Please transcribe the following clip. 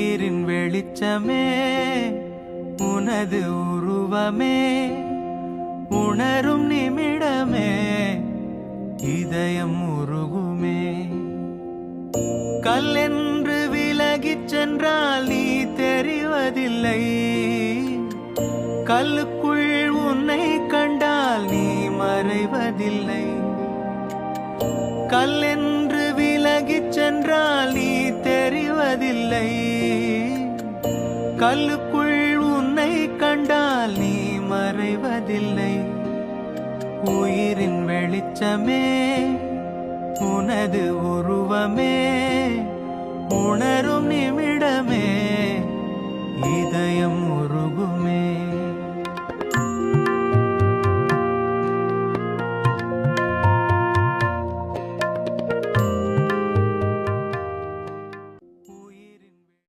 உயிரின் வெளிச்சமே உனது உருவமே உணரும் நிமிடமே இதயம் உருகுமே. கல்லென்று விலகிச் சென்றால் நீ தெரிவதில்லை, கல்லுக்குள் உன்னை கண்டால் நீ மறைவதில்லை. கல்லென்று விலகிச் சென்றால் நீ தெரிவதில்லை, கல்லுக்குள் உன்னை கண்டால் நீ மறைவதில்லை. உயிரின் வெளிச்சமே உனது உருவமே உணரும் நிமிடமே